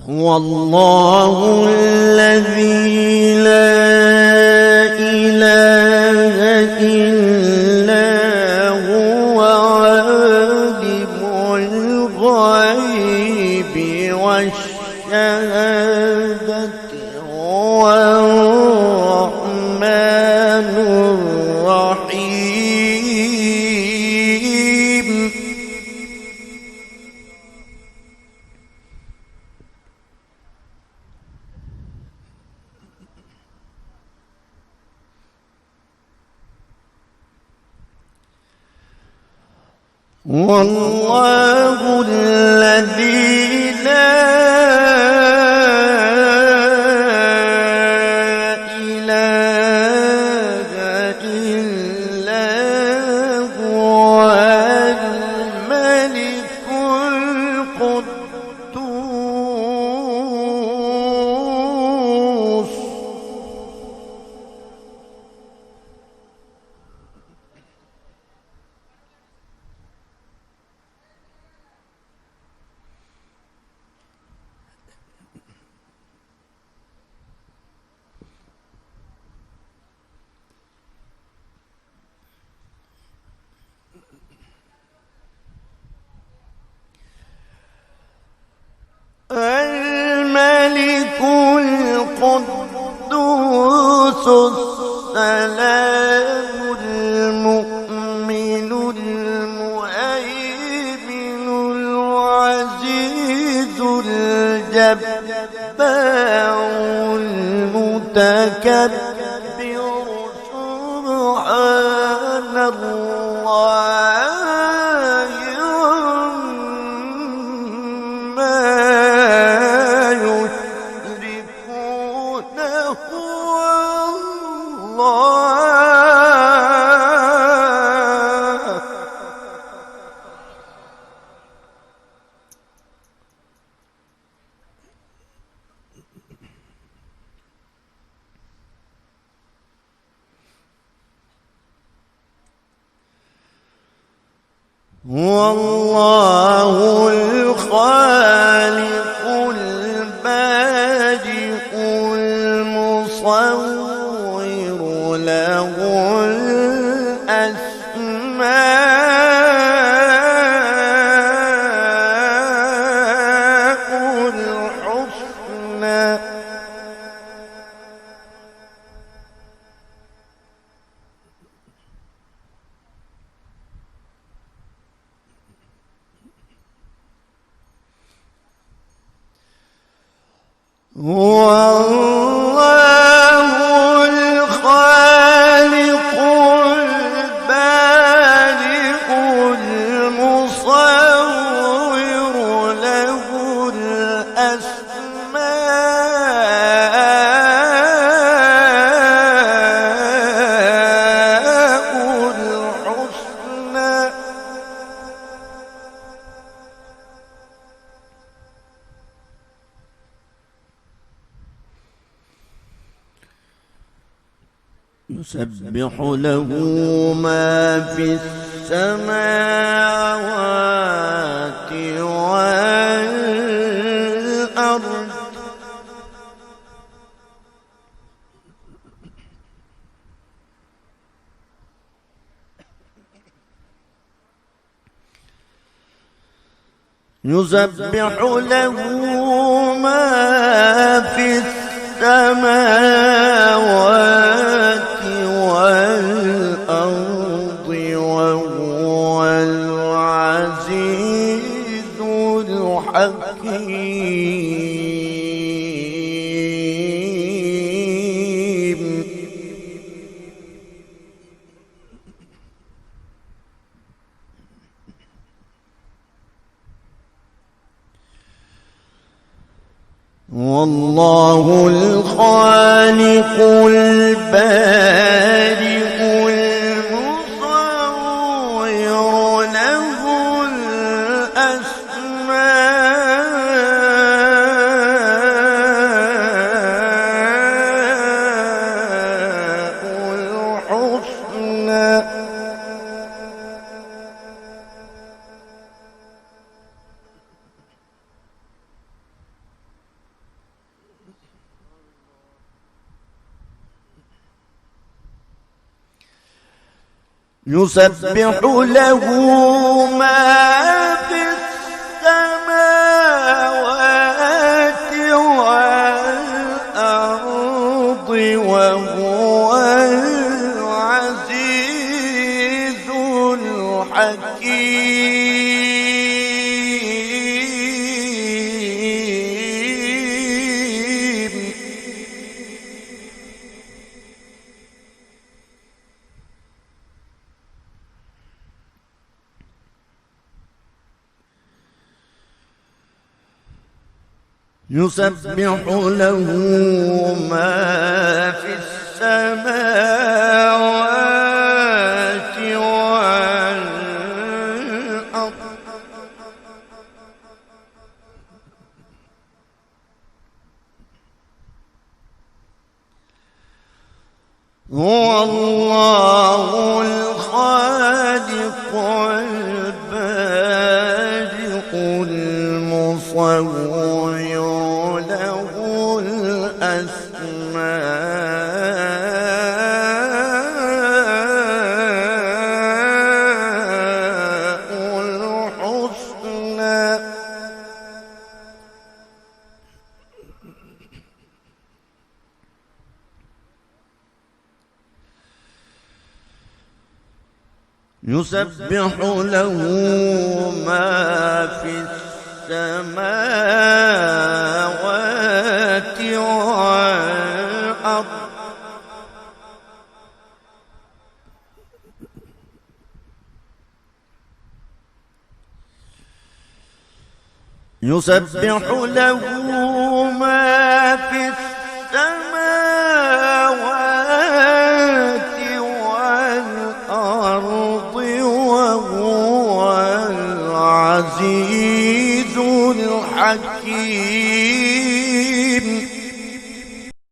هو الله الذي لا إله إلا هو عالم الغيب والشهادة هو الرحمن الرحيم. والله الذي لا إله إلا هو الملك القدوس. الملك القدوس السلام المؤمن المهيمن العزيز الجبار المتكبر سبحان الله هو الله الخالق البارئ المصور له الأسماء الحسنى. هو الله الخالق البارئ المصور له الأسماء الحسنى. يسبح له ما في السماوات والأرض يسبح له ما في السماوات والأرض وهو العزيز الحكيم. والله الخالق البارئ المصور له الأسماء الحسنى. يسبح له ما في السماوات والأرض وهو العزيز الحكيم. يسبح له ما في السماوات والأرض هو الله الخالق البارئ المصور له الأسماء الحسنى. يسبح له ما في السماوات والأرض يسبح له ما في السماوات والأرض وهو العزيز الحكيم.